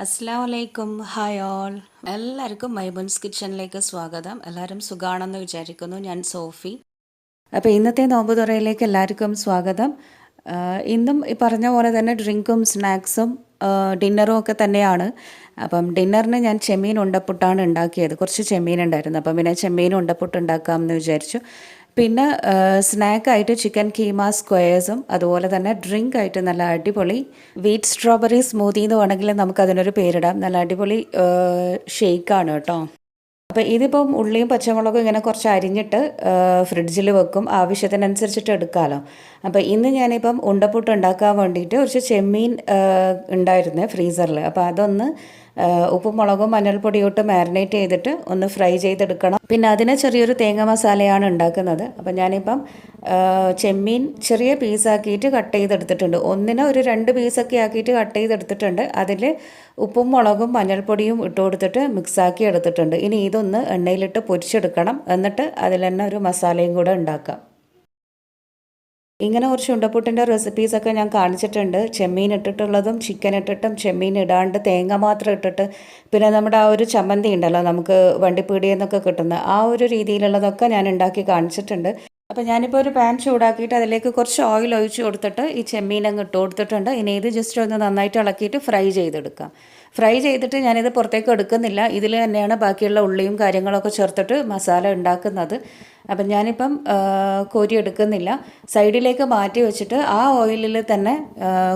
അസ്സലാമലൈക്കും hi all എല്ലാവർക്കും മൈമൂൻസ് കിച്ചണിലേക്ക് സ്വാഗതം. എല്ലാവരും സുഖാണെന്ന് വിചാരിക്കുന്നു. ഞാൻ സോഫി. അപ്പോൾ ഇന്നത്തെ നോമ്പ് തുറയിലേക്ക് എല്ലാവർക്കും സ്വാഗതം. ഇന്നും ഈ പറഞ്ഞ പോലെ തന്നെ ഡ്രിങ്കും സ്നാക്സും ഡിന്നറും ഒക്കെ തന്നെയാണ്. അപ്പം ഡിന്നറിന് ഞാൻ ചെമ്മീൻ ഉണ്ടപ്പുട്ടാണ് ഉണ്ടാക്കിയത്. കുറച്ച് ചെമ്മീൻ ഉണ്ടായിരുന്നു, അപ്പം പിന്നെ ചെമ്മീൻ ഉണ്ടപ്പുട്ട് ഉണ്ടാക്കാമെന്ന് വിചാരിച്ചു. പിന്നെ സ്നാക്കായിട്ട് ചിക്കൻ കീമ സ്ക്വയേഴ്സും അതുപോലെ തന്നെ ഡ്രിങ്ക് ആയിട്ട് നല്ല അടിപൊളി വീറ്റ് സ്ട്രോബെറി സ്മൂത്തി എന്ന് വേണമെങ്കിൽ നമുക്കതിനൊരു പേരിടാം. നല്ല അടിപൊളി ഷേക്കാണ് കേട്ടോ. അപ്പോൾ ഇതിപ്പം ഉള്ളിയും പച്ചമുളകും ഇങ്ങനെ കുറച്ച് അരിഞ്ഞിട്ട് ഫ്രിഡ്ജിൽ വെക്കും, ആവശ്യത്തിനനുസരിച്ചിട്ട് എടുക്കാമല്ലോ. അപ്പോൾ ഇന്ന് ഞാനിപ്പം ഉണ്ടപ്പുട്ട് ഉണ്ടാക്കാൻ വേണ്ടിയിട്ട് കുറച്ച് ചെമ്മീൻ ഉണ്ടായിരുന്നു ഫ്രീസറിൽ. അപ്പോൾ അതൊന്ന് ഉപ്പും മുളകും മഞ്ഞൾപ്പൊടിയും ഇട്ട് മാരിനേറ്റ് ചെയ്തിട്ട് ഒന്ന് ഫ്രൈ ചെയ്തെടുക്കണം. പിന്നെ അതിന് ചെറിയൊരു തേങ്ങ മസാലയാണ് ഉണ്ടാക്കുന്നത്. അപ്പം ഞാനിപ്പം ചെമ്മീൻ ചെറിയ പീസാക്കിയിട്ട് കട്ട് ചെയ്തെടുത്തിട്ടുണ്ട്. ഒന്നിന് ഒരു 2 പീസൊക്കെ ആക്കിയിട്ട് കട്ട് ചെയ്തെടുത്തിട്ടുണ്ട്. അതിൽ ഉപ്പും മുളകും മഞ്ഞൾപ്പൊടിയും ഇട്ട് കൊടുത്തിട്ട് മിക്സാക്കി എടുത്തിട്ടുണ്ട്. ഇനി ഇതൊന്ന് എണ്ണയിലിട്ട് പൊരിച്ചെടുക്കണം. എന്നിട്ട് അതിൽ തന്നെ ഒരു മസാലയും കൂടെ ഉണ്ടാക്കാം. ഇങ്ങനെ കുറച്ച് ഉണ്ടപ്പുട്ടിൻ്റെ റെസിപ്പീസൊക്കെ ഞാൻ കാണിച്ചിട്ടുണ്ട്. ചെമ്മീൻ ഇട്ടിട്ടുള്ളതും ചിക്കൻ ഇട്ടിട്ടും ചെമ്മീൻ ഇടാണ്ട് തേങ്ങ മാത്രം ഇട്ടിട്ട്, പിന്നെ നമ്മുടെ ആ ഒരു ചമ്മന്തി ഉണ്ടല്ലോ നമുക്ക് വണ്ടിപ്പീടിയിൽ നിന്നൊക്കെ കിട്ടുന്ന ആ ഒരു രീതിയിലുള്ളതൊക്കെ ഞാൻ ഉണ്ടാക്കി കാണിച്ചിട്ടുണ്ട്. അപ്പോൾ ഞാനിപ്പോൾ ഒരു പാൻ ചൂടാക്കിയിട്ട് അതിലേക്ക് കുറച്ച് ഓയിൽ ഒഴിച്ച് കൊടുത്തിട്ട് ഈ ചെമ്മീൻ അങ്ങ് ഇട്ട് കൊടുത്തിട്ടുണ്ട്. ഇനി ഇത് ജസ്റ്റ് ഒന്ന് നന്നായിട്ട് ഇളക്കിയിട്ട് ഫ്രൈ ചെയ്തെടുക്കാം. ഫ്രൈ ചെയ്തിട്ട് ഞാനിത് പുറത്തേക്ക് എടുക്കുന്നില്ല. ഇതിൽ തന്നെയാണ് ബാക്കിയുള്ള ഉള്ളിയും കാര്യങ്ങളൊക്കെ ചേർത്തിട്ട് മസാല ഉണ്ടാക്കുന്നത്. അപ്പം ഞാനിപ്പം കോരി എടുക്കുന്നില്ല, സൈഡിലേക്ക് മാറ്റി വെച്ചിട്ട് ആ ഓയിലിൽ തന്നെ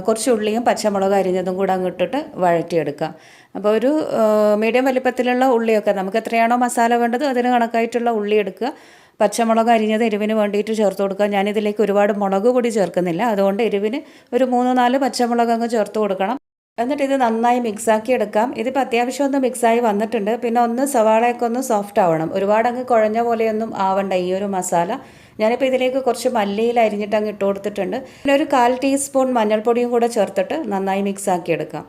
കുറച്ച് ഉള്ളിയും പച്ചമുളക് അരിഞ്ഞതും കൂടെ അങ്ങ് ഇട്ടിട്ട് വഴറ്റിയെടുക്കാം. അപ്പോൾ ഒരു മീഡിയം വലിപ്പത്തിലുള്ള ഉള്ളിയൊക്കെ നമുക്ക് എത്രയാണോ മസാല വേണ്ടത് അതിന് കണക്കായിട്ടുള്ള ഉള്ളി എടുക്കുക. പച്ചമുളക് അരിഞ്ഞത് എരിവിന് വേണ്ടിയിട്ട് ചേർത്ത് കൊടുക്കുക. ഞാനിതിലേക്ക് ഒരുപാട് മുളക് പൊടി ചേർക്കുന്നില്ല, അതുകൊണ്ട് എരിവിന് ഒരു 3-4 പച്ചമുളക് അങ്ങ് ചേർത്ത് കൊടുക്കണം. എന്നിട്ട് ഇത് നന്നായി മിക്സാക്കി എടുക്കാം. ഇതിപ്പോൾ അത്യാവശ്യം ഒന്ന് മിക്സായി വന്നിട്ടുണ്ട്. പിന്നെ ഒന്ന് സവാളയൊക്കെ ഒന്ന് സോഫ്റ്റ് ആവണം, ഒരുപാട് അങ്ങ് കുഴഞ്ഞ പോലെയൊന്നും ആവണ്ട ഈ ഒരു മസാല. ഞാനിപ്പോൾ ഇതിലേക്ക് കുറച്ച് മല്ലിയിൽ അരിഞ്ഞിട്ട് അങ്ങ് ഇട്ട് കൊടുത്തിട്ടുണ്ട്. പിന്നെ ഒരു 1/4 ടീസ്പൂൺ മഞ്ഞൾപ്പൊടിയും കൂടെ ചേർത്തിട്ട് നന്നായി മിക്സാക്കി എടുക്കാം.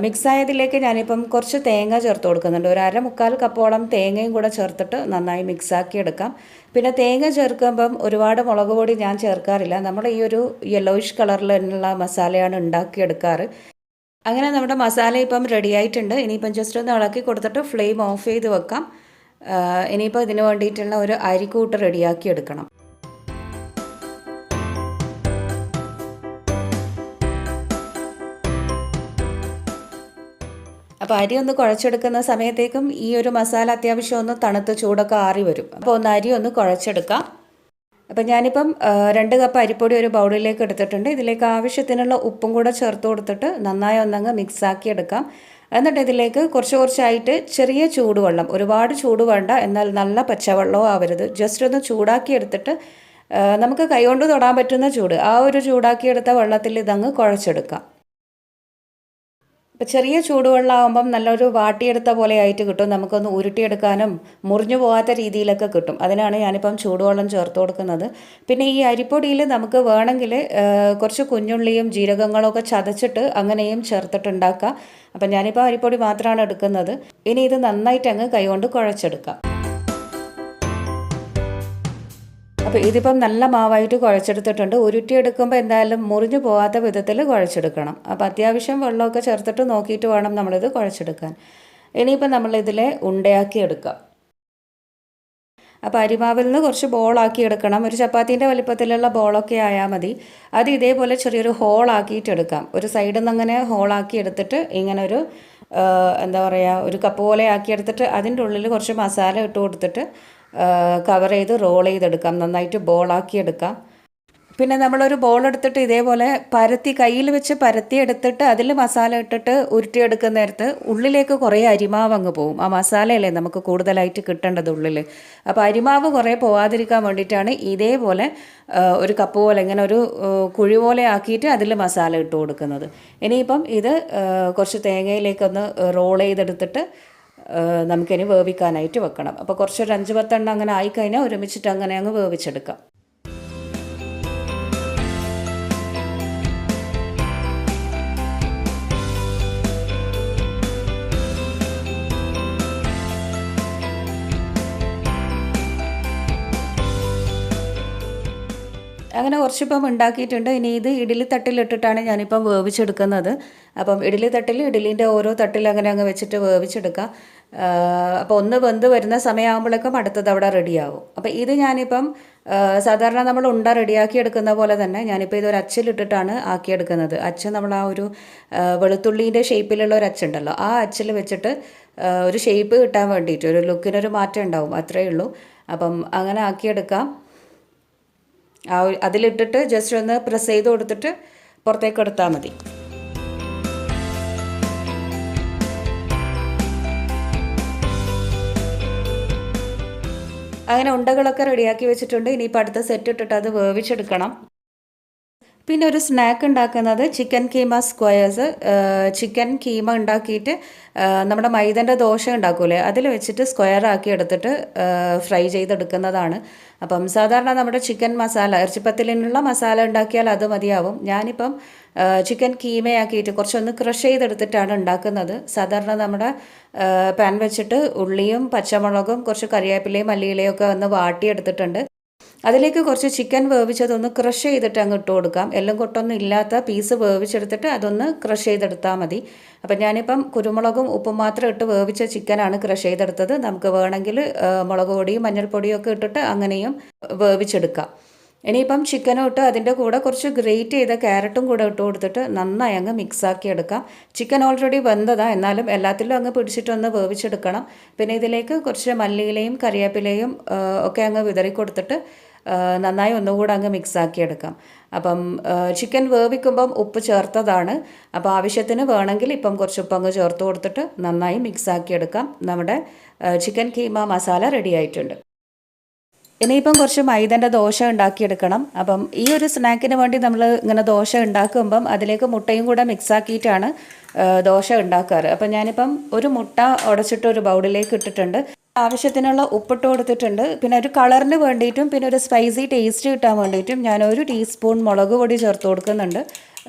മിക്സായതിലേക്ക് ഞാനിപ്പം കുറച്ച് തേങ്ങ ചേർത്ത് കൊടുക്കുന്നുണ്ട്. ഒരു 1/4 കപ്പോളം തേങ്ങയും കൂടെ ചേർത്തിട്ട് നന്നായി മിക്സാക്കി എടുക്കാം. പിന്നെ തേങ്ങ ചേർക്കുമ്പം ഒരുപാട് മുളക് പൊടി ഞാൻ ചേർക്കാറില്ല. നമ്മൾ ഈ ഒരു യെല്ലോയിഷ് കളറിലുള്ള മസാലയാണ് ഉണ്ടാക്കിയെടുക്കാറ്. അങ്ങനെ നമ്മുടെ മസാല ഇപ്പം റെഡി ആയിട്ടുണ്ട്. ഇനിയിപ്പം ജസ്റ്റ് ഒന്ന് ഇളക്കി കൊടുത്തിട്ട് ഫ്ലെയിം ഓഫ് ചെയ്ത് വെക്കാം. ഇനിയിപ്പോൾ ഇതിന് വേണ്ടിയിട്ടുള്ള ഒരു അരിക്കൂട്ട് റെഡിയാക്കി എടുക്കണം. അപ്പോൾ അരി ഒന്ന് കുഴച്ചെടുക്കുന്ന സമയത്തേക്കും ഈ ഒരു മസാല അത്യാവശ്യം ഒന്ന് തണുത്ത് ചൂടൊക്കെ ആറി വരും. അപ്പോൾ ഒന്ന് അരി ഒന്ന് കുഴച്ചെടുക്കാം. അപ്പം ഞാനിപ്പം 2 കപ്പ് അരിപ്പൊടി ഒരു ബൗളിലേക്ക് എടുത്തിട്ടുണ്ട്. ഇതിലേക്ക് ആവശ്യത്തിനുള്ള ഉപ്പും കൂടെ ചേർത്ത് കൊടുത്തിട്ട് നന്നായി ഒന്നങ്ങ് മിക്സാക്കി എടുക്കാം. എന്നിട്ട് ഇതിലേക്ക് കുറച്ചായിട്ട് ചെറിയ ചൂടുവെള്ളം, ഒരുപാട് ചൂട് വേണ്ട, എന്നാൽ നല്ല പച്ചവെള്ളവും ആവരുത്, ജസ്റ്റ് ഒന്ന് ചൂടാക്കി എടുത്തിട്ട് നമുക്ക് കൈകൊണ്ട് തൊടാൻ പറ്റുന്ന ചൂട്, ആ ഒരു ചൂടാക്കിയെടുത്ത വെള്ളത്തിൽ ഇതങ്ങ് കുഴച്ചെടുക്കാം. ഇപ്പോൾ ചെറിയ ചൂടുവെള്ളമാകുമ്പം നല്ലൊരു വാട്ടിയെടുത്ത പോലെ ആയിട്ട് കിട്ടും. നമുക്കൊന്ന് ഉരുട്ടിയെടുക്കാനും മുറിഞ്ഞു പോകാത്ത രീതിയിലൊക്കെ കിട്ടും. അതിനാണ് ഞാനിപ്പം ചൂടുവെള്ളം ചേർത്ത് കൊടുക്കുന്നത്. പിന്നെ ഈ അരിപ്പൊടിയിൽ നമുക്ക് വേണമെങ്കിൽ കുറച്ച് കുഞ്ഞുള്ളിയും ജീരകങ്ങളൊക്കെ ചതച്ചിട്ട് അങ്ങനെയും ചേർത്തിട്ടുണ്ടാക്കാം. അപ്പം ഞാനിപ്പോൾ അരിപ്പൊടി മാത്രമാണ് എടുക്കുന്നത്. ഇനി ഇത് നന്നായിട്ട് അങ്ങ് കൈകൊണ്ട് കുഴച്ചെടുക്കാം. അപ്പോൾ ഇതിപ്പം നല്ല മാവായിട്ട് കുഴച്ചെടുത്തിട്ടുണ്ട്. ഉരുട്ടിയെടുക്കുമ്പോൾ എന്തായാലും മുറിഞ്ഞു പോകാത്ത വിധത്തിൽ കുഴച്ചെടുക്കണം. അപ്പോൾ അത്യാവശ്യം വെള്ളമൊക്കെ ചേർത്തിട്ട് നോക്കിയിട്ട് വേണം നമ്മളിത് കുഴച്ചെടുക്കാൻ. ഇനിയിപ്പോൾ നമ്മളിതിൽ ഉണ്ടയാക്കി എടുക്കാം. അപ്പോൾ അരിമാവിൽ നിന്ന് കുറച്ച് ബോളാക്കി എടുക്കണം. ഒരു ചപ്പാത്തീൻ്റെ വലിപ്പത്തിലുള്ള ബോളൊക്കെ ആയാൽ മതി. അത് ഇതേപോലെ ചെറിയൊരു ഹോളാക്കിയിട്ട് എടുക്കാം. ഒരു സൈഡിൽ നിന്ന് അങ്ങനെ ഹോളാക്കി എടുത്തിട്ട് ഇങ്ങനെ ഒരു എന്താ പറയുക, ഒരു കപ്പ് പോലെ ആക്കി എടുത്തിട്ട് അതിൻ്റെ ഉള്ളിൽ കുറച്ച് മസാല ഇട്ട് കൊടുത്തിട്ട് കവർ ചെയ്ത് റോൾ ചെയ്തെടുക്കാം. നന്നായിട്ട് ബോളാക്കി എടുക്കാം. പിന്നെ നമ്മളൊരു ബോൾ എടുത്തിട്ട് ഇതേപോലെ കയ്യിൽ വെച്ച് പരത്തി എടുത്തിട്ട് അതിൽ മസാല ഇട്ടിട്ട് ഉരുട്ടിയെടുക്കുന്ന നേരത്ത് ഉള്ളിലേക്ക് കുറേ അരിമാവ് അങ്ങ് പോവും. ആ മസാലയല്ലേ നമുക്ക് കൂടുതലായിട്ട് കിട്ടേണ്ടത് ഉള്ളിൽ. അപ്പോൾ അരിമാവ് കുറേ പോവാതിരിക്കാൻ വേണ്ടിയിട്ടാണ് ഇതേപോലെ ഒരു കപ്പ് പോലെ ഇങ്ങനെ ഒരു കുഴി പോലെ ആക്കിയിട്ട് അതിൽ മസാല ഇട്ട് കൊടുക്കുന്നത്. ഇനിയിപ്പം ഇത് കുറച്ച് തേങ്ങയിലേക്കൊന്ന് റോൾ ചെയ്തെടുത്തിട്ട് നമുക്കിനി വേവിക്കാനായിട്ട് വെക്കണം. അപ്പോൾ കുറച്ചൊരു 5-10 എണ്ണം അങ്ങനെ ആയിക്കഴിഞ്ഞാൽ ഒരുമിച്ചിട്ട് അങ്ങനെ അങ്ങ് വേവിച്ചെടുക്കാം. അങ്ങനെ കുറച്ചിപ്പം ഉണ്ടാക്കിയിട്ടുണ്ട്. ഇനി ഇത് ഇഡ്ഡലി തട്ടിലിട്ടിട്ടാണ് ഞാനിപ്പം വേവിച്ചെടുക്കുന്നത്. അപ്പം ഇഡ്ഡലി തട്ടിൽ ഇഡ്ഡലീൻ്റെ ഓരോ തട്ടിൽ അങ്ങനെ അങ്ങ് വെച്ചിട്ട് വേവിച്ചെടുക്കാം. അപ്പോൾ ഒന്ന് വെന്ത് വരുന്ന സമയമാകുമ്പോഴേക്കും അടുത്തത് അവിടെ റെഡിയാവും. അപ്പോൾ ഇത് ഞാനിപ്പം സാധാരണ നമ്മൾ ഉണ്ട റെഡിയാക്കി എടുക്കുന്ന പോലെ തന്നെ ഞാനിപ്പോൾ ഇതൊരു അച്ചിലിട്ടിട്ടാണ് ആക്കിയെടുക്കുന്നത്. അച്ച് നമ്മൾ ആ ഒരു വെളുത്തുള്ളീൻ്റെ ഷേപ്പിലുള്ള ഒരു അച്ചുണ്ടല്ലോ, ആ അച്ചിൽ വെച്ചിട്ട് ഒരു ഷേപ്പ് കിട്ടാൻ വേണ്ടിയിട്ട് ഒരു ലുക്കിനൊരു മാറ്റം ഉണ്ടാവും, അത്രയേ ഉള്ളൂ. അപ്പം അങ്ങനെ ആക്കിയെടുക്കാം. അതിലിട്ടിട്ട് ജസ്റ്റ് ഒന്ന് പ്രസ് ചെയ്ത് കൊടുത്തിട്ട് പുറത്തേക്ക് എടുത്താൽ മതി. അങ്ങനെ ഉണ്ടകളൊക്കെ റെഡിയാക്കി വെച്ചിട്ടുണ്ട്. ഇനിയിപ്പോൾ അടുത്ത സെറ്റ് ഇട്ടിട്ട് അത് വേവിച്ചെടുക്കണം. പിന്നെ ഒരു സ്നാക്ക് ഉണ്ടാക്കുന്നത് chicken keema squares. Chicken keema ഉണ്ടാക്കിയിട്ട് നമ്മുടെ മൈദൻ്റെ ദോശ ഉണ്ടാക്കൂലേ, അതിൽ വെച്ചിട്ട് സ്ക്വയർ ആക്കി എടുത്തിട്ട് ഫ്രൈ ചെയ്തെടുക്കുന്നതാണ്. അപ്പം സാധാരണ നമ്മുടെ ചിക്കൻ മസാല, ഇറച്ചിപ്പത്തിലിനുള്ള മസാല ഉണ്ടാക്കിയാൽ അത് മതിയാവും. ഞാനിപ്പം ചിക്കൻ കീമയാക്കിയിട്ട് കുറച്ചൊന്ന് ക്രഷ് ചെയ്തെടുത്തിട്ടാണ് ഉണ്ടാക്കുന്നത്. സാധാരണ നമ്മുടെ പാൻ വെച്ചിട്ട് ഉള്ളിയും പച്ചമുളകും കുറച്ച് കറിവേപ്പിലയും മല്ലിയിലയും ഒക്കെ ഒന്ന് വാട്ടിയെടുത്തിട്ടുണ്ട്. അതിലേക്ക് കുറച്ച് ചിക്കൻ വേവിച്ചതൊന്ന് ക്രഷ് ചെയ്തിട്ട് അങ്ങ് ഇട്ട് കൊടുക്കാം. എല്ലാം കൊട്ടൊന്നും ഇല്ലാത്ത പീസ് വേവിച്ചെടുത്തിട്ട് അതൊന്ന് ക്രഷ് ചെയ്തെടുത്താൽ മതി. അപ്പം ഞാനിപ്പം കുരുമുളകും ഉപ്പും മാത്രം ഇട്ട് വേവിച്ച ചിക്കനാണ് ക്രഷ് ചെയ്തെടുത്തത്. നമുക്ക് വേണമെങ്കിൽ മുളക് പൊടിയും മഞ്ഞൾപ്പൊടിയും ഒക്കെ ഇട്ടിട്ട് അങ്ങനെയും വേവിച്ചെടുക്കാം. ഇനിയിപ്പം ചിക്കനും ഇട്ട് അതിൻ്റെ കൂടെ കുറച്ച് ഗ്രേറ്റ് ചെയ്ത ക്യാരറ്റും കൂടെ ഇട്ട് കൊടുത്തിട്ട് നന്നായി അങ്ങ് മിക്സാക്കി എടുക്കാം. ചിക്കൻ ഓൾറെഡി വെന്തതാണ്, എന്നാലും എല്ലാത്തിലും അങ്ങ് പിടിച്ചിട്ടൊന്ന് വേവിച്ചെടുക്കണം. പിന്നെ ഇതിലേക്ക് കുറച്ച് മല്ലിയിലയും കറിവേപ്പിലയും ഒക്കെ അങ്ങ് വിതറി കൊടുത്തിട്ട് നന്നായി ഒന്നുകൂടെ അങ്ങ് മിക്സാക്കി എടുക്കാം. അപ്പം ചിക്കൻ വേവിക്കുമ്പം ഉപ്പ് ചേർത്തതാണ്. അപ്പോൾ ആവശ്യത്തിന് വേണമെങ്കിൽ ഇപ്പം കുറച്ച് ഉപ്പ് അങ്ങ് ചേർത്ത് കൊടുത്തിട്ട് നന്നായി മിക്സാക്കി എടുക്കാം. നമ്മുടെ ചിക്കൻ കീമ മസാല റെഡി ആയിട്ടുണ്ട്. ഇനിയിപ്പം കുറച്ച് മൈദൻ്റെ ദോശ ഉണ്ടാക്കിയെടുക്കണം. അപ്പം ഈ ഒരു സ്നാക്കിന് വേണ്ടി നമ്മൾ ഇങ്ങനെ ദോശ ഉണ്ടാക്കുമ്പം അതിലേക്ക് മുട്ടയും കൂടെ മിക്സാക്കിയിട്ടാണ് ദോശ ഉണ്ടാക്കാറ്. അപ്പം ഞാനിപ്പം ഒരു മുട്ട ഉടച്ചിട്ട് ഒരു ബൗളിലേക്ക് ഇട്ടിട്ടുണ്ട്. ആവശ്യത്തിനുള്ള ഉപ്പിട്ട് കൊടുത്തിട്ടുണ്ട്. പിന്നെ ഒരു കളറിന് വേണ്ടിയിട്ടും പിന്നെ ഒരു സ്പൈസി ടേസ്റ്റ് കിട്ടാൻ വേണ്ടിയിട്ടും ഞാനൊരു ടീസ്പൂൺ മുളക് പൊടി ചേർത്ത് കൊടുക്കുന്നുണ്ട്.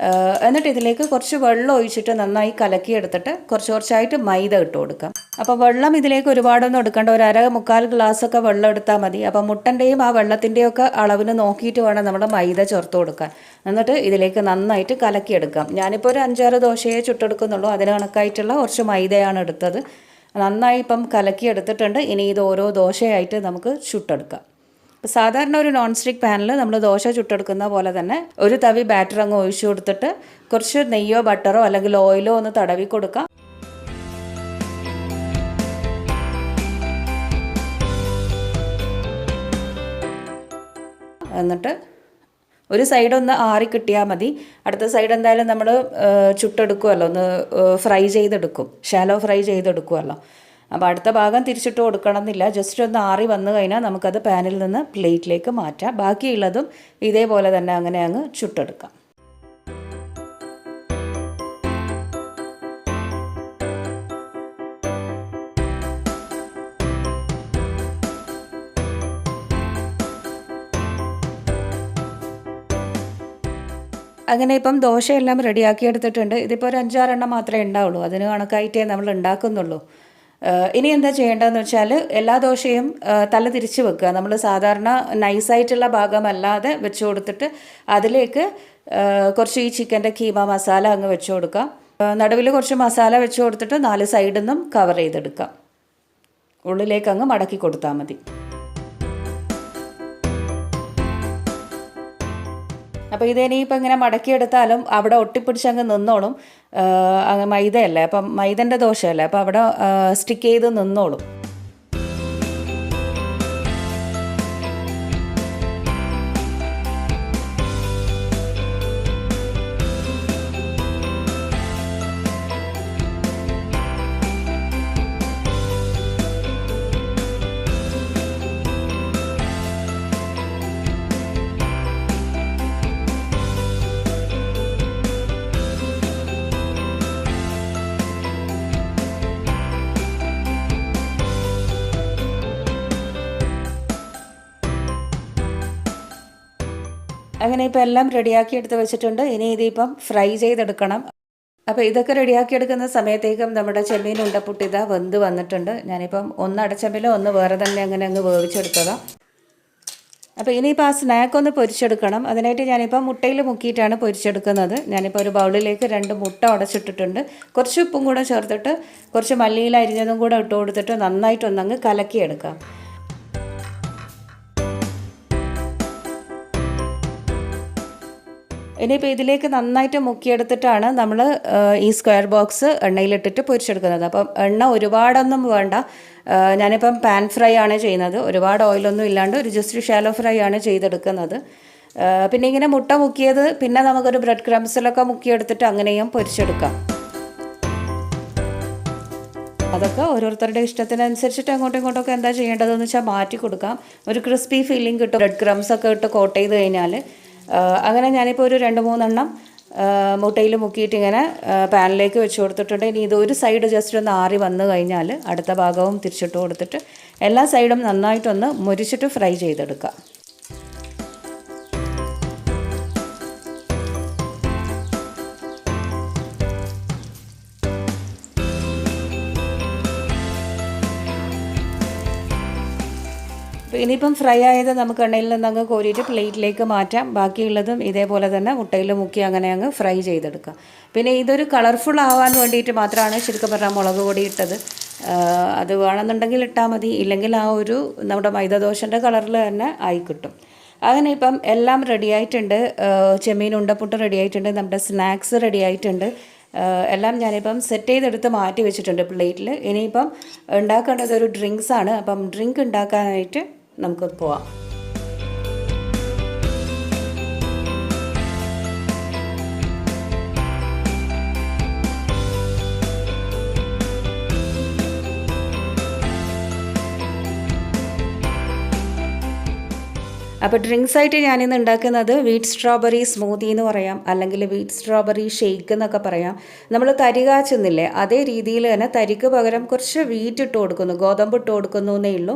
എന്നിട്ട് ഇതിലേക്ക് കുറച്ച് വെള്ളം ഒഴിച്ചിട്ട് നന്നായി കലക്കിയെടുത്തിട്ട് കുറച്ചായിട്ട് മൈദ ഇട്ട് കൊടുക്കാം. അപ്പോൾ വെള്ളം ഇതിലേക്ക് ഒരുപാടൊന്നും എടുക്കേണ്ട, ഒരു മുക്കാൽ ഗ്ലാസ്സൊക്കെ വെള്ളം എടുത്താൽ മതി. അപ്പോൾ മുട്ടൻ്റെയും ആ വെള്ളത്തിൻ്റെയും ഒക്കെ അളവിന് നോക്കിയിട്ട് വേണം നമ്മൾ മൈദ ചേർത്ത് കൊടുക്കാൻ. എന്നിട്ട് ഇതിലേക്ക് നന്നായിട്ട് കലക്കിയെടുക്കാം. ഞാനിപ്പോൾ ഒരു 5-6 ദോശയെ ചുട്ടെടുക്കുന്നുള്ളൂ. അതിന് കണക്കായിട്ടുള്ള കുറച്ച് മൈദയാണ് എടുത്തത്. നന്നായി ഇപ്പം കലക്കിയെടുത്തിട്ടുണ്ട്. ഇനി ഇത് ഓരോ ദോശയായിട്ട് നമുക്ക് ചുട്ടെടുക്കാം. സാധാരണ ഒരു നോൺ സ്റ്റിക്ക് പാനിൽ നമ്മൾ ദോശ ചുട്ടെടുക്കുന്ന പോലെ തന്നെ ഒരു തവി ബാറ്റർ അങ്ങ് ഒഴിച്ചു കൊടുത്തിട്ട് കുറച്ച് നെയ്യോ ബട്ടറോ അല്ലെങ്കിൽ ഓയിലോ ഒന്ന് തടവി കൊടുക്കാം. എന്നിട്ട് ഒരു സൈഡ് ഒന്ന് ആറി കിട്ടിയാൽ മതി. അടുത്ത സൈഡ് എന്തായാലും നമ്മൾ ചുട്ടെടുക്കുമല്ലോ, ഒന്ന് ഫ്രൈ ചെയ്തെടുക്കും, ഷാലോ ഫ്രൈ ചെയ്തെടുക്കുമല്ലോ. അപ്പോൾ അടുത്ത ഭാഗം തിരിച്ചിട്ട് കൊടുക്കണം എന്നില്ല. ജസ്റ്റ് ഒന്ന് ആറി വന്നു കഴിഞ്ഞാൽ നമുക്കത് പാനിൽ നിന്ന് പ്ലേറ്റിലേക്ക് മാറ്റാം. ബാക്കിയുള്ളതും ഇതേപോലെ തന്നെ അങ്ങനെ അങ്ങ് ചുട്ടെടുക്കാം. അങ്ങനെ ഇപ്പം ദോശയെല്ലാം റെഡിയാക്കി എടുത്തിട്ടുണ്ട്. ഇതിപ്പോൾ ഒരു 5-6 എണ്ണം മാത്രമേ ഉണ്ടാവുള്ളൂ. അതിന് കണക്കായിട്ടേ നമ്മൾ ഉണ്ടാക്കുന്നുള്ളൂ. ഇനി എന്താ ചെയ്യേണ്ടതെന്ന് വെച്ചാൽ എല്ലാ ദോശയും തല തിരിച്ച് വെക്കുക. നമ്മൾ സാധാരണ നൈസായിട്ടുള്ള ഭാഗമല്ലാതെ വെച്ച് കൊടുത്തിട്ട് അതിലേക്ക് കുറച്ച് ഈ ചിക്കൻ്റെ കീമ മസാല അങ്ങ് വെച്ച് കൊടുക്കാം. നടുവിൽ കുറച്ച് മസാല വെച്ച് കൊടുത്തിട്ട് 4 സൈഡിൽ നിന്നും കവർ ചെയ്തെടുക്കാം. ഉള്ളിലേക്ക് അങ്ങ് മടക്കി കൊടുത്താൽ മതി. അപ്പോൾ ഇതിനിയിപ്പോൾ ഇങ്ങനെ മടക്കിയെടുത്താലും അവിടെ ഒട്ടിപ്പിടിച്ചങ്ങ് നിന്നോളും. മൈദയല്ലേ, അപ്പം മൈദൻ്റെ ദോശയല്ലേ, അപ്പോൾ അവിടെ സ്റ്റിക്ക് ചെയ്ത് നിന്നോളും. അങ്ങനെ ഇപ്പോൾ എല്ലാം റെഡിയാക്കി എടുത്ത് വെച്ചിട്ടുണ്ട്. ഇനി ഇതിപ്പം ഫ്രൈ ചെയ്തെടുക്കണം. അപ്പോൾ ഇതൊക്കെ റെഡിയാക്കി എടുക്കുന്ന സമയത്തേക്കും നമ്മുടെ ചെമ്മീൻ ഉണ്ടപ്പുട്ട് ഇതാ വെന്ത് വന്നിട്ടുണ്ട്. ഞാനിപ്പം ഒന്ന് അടച്ചമ്പിൽ ഒന്ന് വേറെ തന്നെ അങ്ങനെ അങ്ങ് വേവിച്ചെടുത്തതാണ്. അപ്പോൾ ഇനിയിപ്പോൾ ആ സ്നാക്ക് ഒന്ന് പൊരിച്ചെടുക്കണം. അതിനായിട്ട് ഞാനിപ്പോൾ മുട്ടയിൽ മുക്കിയിട്ടാണ് പൊരിച്ചെടുക്കുന്നത്. ഞാനിപ്പോൾ ഒരു ബൗളിലേക്ക് 2 മുട്ട ഉടച്ചിട്ടിട്ടുണ്ട്. കുറച്ച് ഉപ്പും കൂടെ ചേർത്തിട്ട് കുറച്ച് മല്ലിയില അരിഞ്ഞതും കൂടെ ഇട്ട് കൊടുത്തിട്ട് നന്നായിട്ടൊന്നങ്ങ് കലക്കിയെടുക്കാം. ഇനിയിപ്പോൾ ഇതിലേക്ക് നന്നായിട്ട് മുക്കിയെടുത്തിട്ടാണ് നമ്മൾ ഈ സ്ക്വയർ ബോക്സ് എണ്ണയിലിട്ടിട്ട് പൊരിച്ചെടുക്കുന്നത്. അപ്പം എണ്ണ ഒരുപാടൊന്നും വേണ്ട. ഞാനിപ്പം പാൻ ഫ്രൈ ആണ് ചെയ്യുന്നത്. ഒരുപാട് ഓയിലൊന്നും ഇല്ലാണ്ട് ഒരു ജസ്റ്റ് ഷാലോ ഫ്രൈ ആണ് ചെയ്തെടുക്കുന്നത്. പിന്നെ ഇങ്ങനെ മുട്ട മുക്കിയത് പിന്നെ നമുക്കൊരു ബ്രെഡ് ക്രംസിലൊക്കെ മുക്കിയെടുത്തിട്ട് അങ്ങനെയും പൊരിച്ചെടുക്കാം. അതൊക്കെ ഓരോരുത്തരുടെ ഇഷ്ടത്തിനനുസരിച്ചിട്ട് അങ്ങോട്ടും ഇങ്ങോട്ടൊക്കെ എന്താ ചെയ്യേണ്ടതെന്ന് വെച്ചാൽ മാറ്റി കൊടുക്കാം. ഒരു ക്രിസ്പി ഫീലിംഗ് കിട്ടും ബ്രെഡ് ക്രംസൊക്കെ ഇട്ട് കോട്ട് ചെയ്ത് കഴിഞ്ഞാൽ. അങ്ങനെ ഞാനിപ്പോൾ ഒരു 2-3 എണ്ണം മുട്ടയിൽ മുക്കിയിട്ട് ഇങ്ങനെ പാനിലേക്ക് വെച്ച് കൊടുത്തിട്ടുണ്ട്. ഇനി ഇതൊരു സൈഡ് ജസ്റ്റ് ഒന്ന് ആറി വന്നു കഴിഞ്ഞാൽ അടുത്ത ഭാഗവും തിരിച്ചിട്ട് കൊടുത്തിട്ട് എല്ലാ സൈഡും നന്നായിട്ടൊന്ന് മുരിച്ചിട്ട് ഫ്രൈ ചെയ്തെടുക്കാം. ഇനിയിപ്പം ഫ്രൈ ആയത് നമുക്ക് എണ്ണയിൽ നിന്ന് അങ്ങ് കോരിയിട്ട് പ്ലേറ്റിലേക്ക് മാറ്റാം. ബാക്കിയുള്ളതും ഇതേപോലെ തന്നെ മുട്ടയിൽ മുക്കി അങ്ങനെ അങ്ങ് ഫ്രൈ ചെയ്തെടുക്കാം. പിന്നെ ഇതൊരു കളർഫുൾ ആവാൻ വേണ്ടിയിട്ട് മാത്രമാണ് ശരിക്കും പറഞ്ഞാൽ മുളക് പൊടി ഇട്ടത്. അത് വേണമെന്നുണ്ടെങ്കിൽ ഇട്ടാൽ മതി, ഇല്ലെങ്കിൽ ആ ഒരു നമ്മുടെ മൈദദോശൻ്റെ കളറിൽ തന്നെ ആയി കിട്ടും. അങ്ങനെ ഇപ്പം എല്ലാം റെഡി ആയിട്ടുണ്ട്. ചെമ്മീൻ ഉണ്ടപ്പുട്ട് റെഡി ആയിട്ടുണ്ട്. നമ്മുടെ സ്നാക്സ് റെഡി ആയിട്ടുണ്ട്. എല്ലാം ഞാനിപ്പം സെറ്റ് ചെയ്തെടുത്ത് മാറ്റി വെച്ചിട്ടുണ്ട് പ്ലേറ്റിൽ. ഇനിയിപ്പം ഉണ്ടാക്കേണ്ടത് ഒരു ഡ്രിങ്ക്സാണ്. അപ്പം ഡ്രിങ്ക് ഉണ്ടാക്കാനായിട്ട് നമുക്ക് പോവാം. അപ്പോൾ ഡ്രിങ്ക്സ് ആയിട്ട് ഞാനിന്ന് ഉണ്ടാക്കുന്നത് വീറ്റ് സ്ട്രോബെറി സ്മൂത്തി എന്ന് പറയാം, അല്ലെങ്കിൽ വീറ്റ് സ്ട്രോബെറി ഷേക്ക് എന്നൊക്കെ പറയാം. നമ്മൾ തരി കാച്ചുന്നില്ലേ, അതേ രീതിയിൽ തന്നെ തരിക്ക് പകരം കുറച്ച് വീറ്റ് ഇട്ട് കൊടുക്കുന്നു, ഗോതമ്പ് ഇട്ട് കൊടുക്കുന്നു എന്നേ ഉള്ളൂ.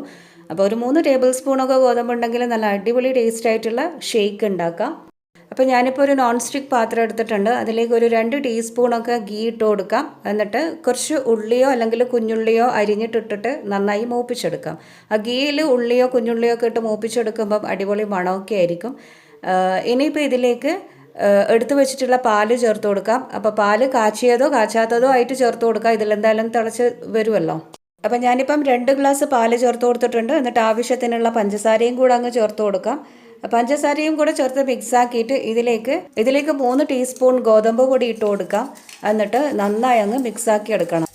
അപ്പോൾ ഒരു 3 ടേബിൾ സ്പൂണൊക്കെ ഗോതമ്പുണ്ടെങ്കിൽ നല്ല അടിപൊളി ടേസ്റ്റ് ആയിട്ടുള്ള ഷേക്ക് ഉണ്ടാക്കാം. അപ്പോൾ ഞാനിപ്പോൾ ഒരു നോൺ സ്റ്റിക്ക് പാത്രം എടുത്തിട്ടുണ്ട്. അതിലേക്ക് ഒരു 2 ടീസ്പൂണൊക്കെ ഗീ ഇട്ട് കൊടുക്കാം. എന്നിട്ട് കുറച്ച് ഉള്ളിയോ അല്ലെങ്കിൽ കുഞ്ഞുള്ളിയോ അരിഞ്ഞിട്ടിട്ടിട്ട് നന്നായി മൂപ്പിച്ചെടുക്കാം. ആ ഗീയിൽ ഉള്ളിയോ കുഞ്ഞുള്ളിയോ ഒക്കെ ഇട്ട് മൂപ്പിച്ചെടുക്കുമ്പം അടിപൊളി മണമൊക്കെ ആയിരിക്കും. ഇനിയിപ്പോൾ ഇതിലേക്ക് എടുത്തു വെച്ചിട്ടുള്ള പാല് ചേർത്ത് കൊടുക്കാം. അപ്പോൾ പാല് കാച്ചിയതോ കാച്ചാത്തതോ ആയിട്ട് ചേർത്ത് കൊടുക്കാം. ഇതിലെന്തായാലും തിളച്ച് വരുമല്ലോ. അപ്പം ഞാനിപ്പം 2 ഗ്ലാസ് പാല് ചേർത്ത് കൊടുത്തിട്ടുണ്ട്. എന്നിട്ട് ആവശ്യത്തിനുള്ള പഞ്ചസാരയും കൂടെ അങ്ങ് ചേർത്ത് കൊടുക്കാം. പഞ്ചസാരയും കൂടെ ചേർത്ത് മിക്സാക്കിയിട്ട് ഇതിലേക്ക് 3 ടീസ്പൂൺ ഗോതമ്പ് പൊടി ഇട്ട് കൊടുക്കാം. എന്നിട്ട് നന്നായി അങ്ങ് മിക്സാക്കി എടുക്കണം.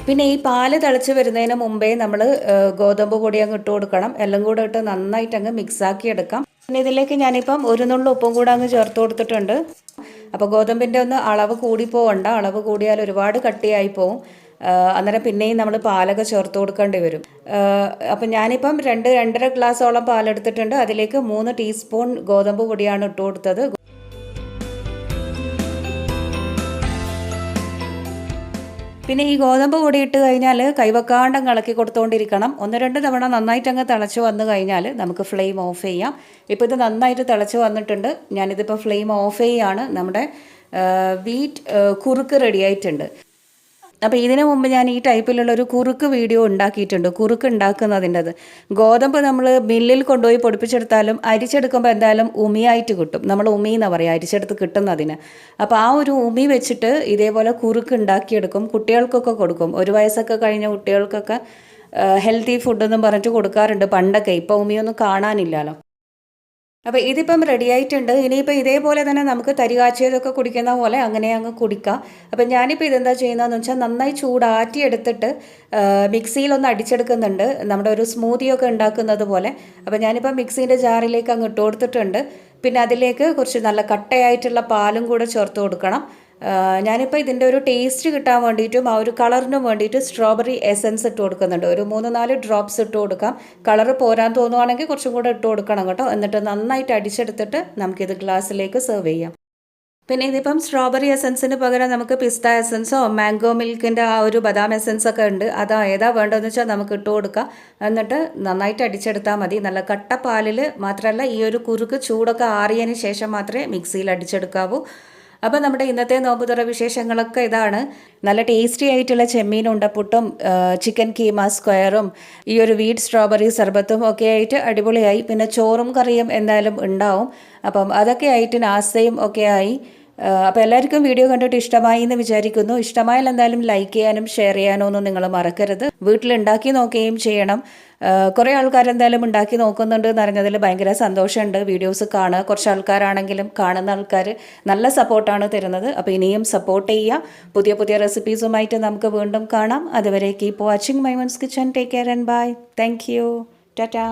പിന്നെ ഈ പാല് തിളച്ച് വരുന്നതിന് മുമ്പേ നമ്മൾ ഗോതമ്പ് പൊടി അങ്ങ് ഇട്ട് കൊടുക്കണം. എല്ലാം കൂടെ ഇട്ട് നന്നായിട്ട് അങ്ങ് മിക്സാക്കി എടുക്കാം. പിന്നെ ഇതിലേക്ക് ഞാനിപ്പം 1 നുള്ളു ഉപ്പും കൂടെ അങ്ങ് ചേർത്ത് കൊടുത്തിട്ടുണ്ട്. അപ്പോൾ ഗോതമ്പിൻ്റെ ഒന്ന് അളവ് കൂടി പോകണ്ട. അളവ് കൂടിയാൽ ഒരുപാട് കട്ടിയായി പോവും. അന്നേരം പിന്നെയും നമ്മൾ പാലൊക്കെ ചേർത്ത് കൊടുക്കേണ്ടി വരും. അപ്പം ഞാനിപ്പം 2-2.5 ഗ്ലാസോളം പാലെടുത്തിട്ടുണ്ട്. അതിലേക്ക് 3 ടീസ്പൂൺ ഗോതമ്പ് പൊടിയാണ് ഇട്ട് കൊടുത്തത്. പിന്നെ ഈ ഗോതമ്പ് പൊടി ഇട്ട് കഴിഞ്ഞാൽ കൈവക്കാണ്ടം ഇളക്കി കൊടുത്തുകൊണ്ടിരിക്കണം. 1-2 തവണ നന്നായിട്ട് അങ്ങ് തിളച്ച് വന്നു കഴിഞ്ഞാൽ നമുക്ക് ഫ്ലെയിം ഓഫ് ചെയ്യാം. ഇപ്പോൾ ഇത് നന്നായിട്ട് തിളച്ച് വന്നിട്ടുണ്ട്. ഞാനിതിപ്പോൾ ഫ്ലെയിം ഓഫ് ചെയ്യുകയാണ്. നമ്മുടെ വീറ്റ് കുറുക്ക് റെഡി ആയിട്ടുണ്ട്. അപ്പോൾ ഇതിനു മുമ്പ് ഞാൻ ഈ ടൈപ്പിലുള്ളൊരു കുറുക്ക് വീഡിയോ ഉണ്ടാക്കിയിട്ടുണ്ട്, കുറുക്ക് ഉണ്ടാക്കുന്നതിൻ്റെത്. ഗോതമ്പ് നമ്മൾ മില്ലിൽ കൊണ്ടുപോയി പൊടിപ്പിച്ചെടുത്താലും അരിച്ചെടുക്കുമ്പോൾ എന്തായാലും ഉമിയായിട്ട് കിട്ടും. നമ്മൾ ഉമി എന്നാണ് പറയുക അരിച്ചെടുത്ത് കിട്ടുന്നതിന്. അപ്പോൾ ആ ഒരു ഉമി വെച്ചിട്ട് ഇതേപോലെ കുറുക്ക് ഉണ്ടാക്കിയെടുക്കും. കുട്ടികൾക്കൊക്കെ കൊടുക്കും. 1 വയസ്സൊക്കെ കഴിഞ്ഞ കുട്ടികൾക്കൊക്കെ ഹെൽത്തി ഫുഡെന്നും പറഞ്ഞിട്ട് കൊടുക്കാറുണ്ട് പണ്ടൊക്കെ. ഇപ്പോൾ ഉമിയൊന്നും കാണാനില്ലല്ലോ. അപ്പോൾ ഇതിപ്പം റെഡി ആയിട്ടുണ്ട്. ഇനിയിപ്പോൾ ഇതേപോലെ തന്നെ നമുക്ക് തരി കാച്ചിയതൊക്കെ കുടിക്കുന്ന പോലെ അങ്ങനെ അങ്ങ് കുടിക്കാം. അപ്പം ഞാനിപ്പോൾ ഇതെന്താ ചെയ്യുന്നതെന്ന് വെച്ചാൽ നന്നായി ചൂടാറ്റി എടുത്തിട്ട് മിക്സിയിലൊന്ന് അടിച്ചെടുക്കുന്നുണ്ട്, നമ്മുടെ ഒരു സ്മൂത്തിയൊക്കെ ഉണ്ടാക്കുന്നത് പോലെ. അപ്പോൾ ഞാനിപ്പോൾ മിക്സീൻ്റെ ജാറിലേക്ക് അങ്ങ് ഇട്ട് കൊടുത്തിട്ടുണ്ട്. പിന്നെ അതിലേക്ക് കുറച്ച് നല്ല കട്ടയായിട്ടുള്ള പാലും കൂടെ ചേർത്ത് കൊടുക്കണം. ഞാനിപ്പോൾ ഇതിൻ്റെ ഒരു ടേസ്റ്റ് കിട്ടാൻ വേണ്ടിയിട്ടും ആ ഒരു കളറിനും വേണ്ടിയിട്ട് സ്ട്രോബെറി എസൻസ് ഇട്ട് കൊടുക്കുന്നുണ്ട്. ഒരു 3-4 ഡ്രോപ്സ് ഇട്ട് കൊടുക്കാം. കളറ് പോരാൻ തോന്നുവാണെങ്കിൽ കുറച്ചും കൂടെ ഇട്ട് കൊടുക്കണം കേട്ടോ. എന്നിട്ട് നന്നായിട്ട് അടിച്ചെടുത്തിട്ട് നമുക്കിത് ഗ്ലാസ്സിലേക്ക് സെർവ് ചെയ്യാം. പിന്നെ ഇതിപ്പം സ്ട്രോബെറി എസൻസിന് പകരം നമുക്ക് പിസ്ത എസൻസോ മാംഗോ മിൽക്കിൻ്റെ ആ ഒരു ബദാം എസൻസൊക്കെ ഉണ്ട്. അതാ ഏതാ വേണ്ടതെന്ന് വെച്ചാൽ നമുക്ക് ഇട്ട് കൊടുക്കാം. എന്നിട്ട് നന്നായിട്ട് അടിച്ചെടുത്താൽ മതി. നല്ല കട്ട പാലിൽ മാത്രമല്ല, ഈ ഒരു കുറുക്ക് ചൂടൊക്കെ ആറിയതിന് ശേഷം മാത്രമേ മിക്സിയിൽ അടിച്ചെടുക്കാവൂ. അപ്പോൾ നമ്മുടെ ഇന്നത്തെ നോമ്പുതുറ വിശേഷങ്ങളൊക്കെ ഇതാണ്. നല്ല ടേസ്റ്റി ആയിട്ടുള്ള ചെമ്മീൻ ഉണ്ടപ്പുട്ടും ചിക്കൻ കീമ സ്ക്വയറും ഈ ഒരു വീറ്റ് സ്ട്രോബെറി സർബത്തും ഒക്കെ ആയിട്ട് അടിപൊളിയായി. പിന്നെ ചോറും കറിയും എന്തായാലും ഉണ്ടാവും. അപ്പം അതൊക്കെ ആയിട്ട് നാസ്തയും ഒക്കെ ആയി. അപ്പോൾ എല്ലാവർക്കും വീഡിയോ കണ്ടിട്ട് ഇഷ്ടമായി എന്ന് വിചാരിക്കുന്നു. ഇഷ്ടമായാൽ എന്തായാലും ലൈക്ക് ചെയ്യാനും ഷെയർ ചെയ്യാനോ ഒന്നും നിങ്ങൾ മറക്കരുത്. വീട്ടിലുണ്ടാക്കി നോക്കുകയും ചെയ്യണം. കുറേ ആൾക്കാർ എന്തായാലും ഉണ്ടാക്കി നോക്കുന്നുണ്ട് എന്നറിഞ്ഞതിൽ ഭയങ്കര സന്തോഷമുണ്ട്. വീഡിയോസ് കാണുക, കുറച്ച് ആൾക്കാരാണെങ്കിലും കാണുന്ന ആൾക്കാർ നല്ല സപ്പോർട്ടാണ് തരുന്നത്. അപ്പോൾ ഇനിയും സപ്പോർട്ട് ചെയ്യുക. പുതിയ പുതിയ റെസിപ്പീസുമായിട്ട് നമുക്ക് വീണ്ടും കാണാം. അതുവരെ keep watching Maimoon's kitchen. Take care and bye. Thank you. Tata.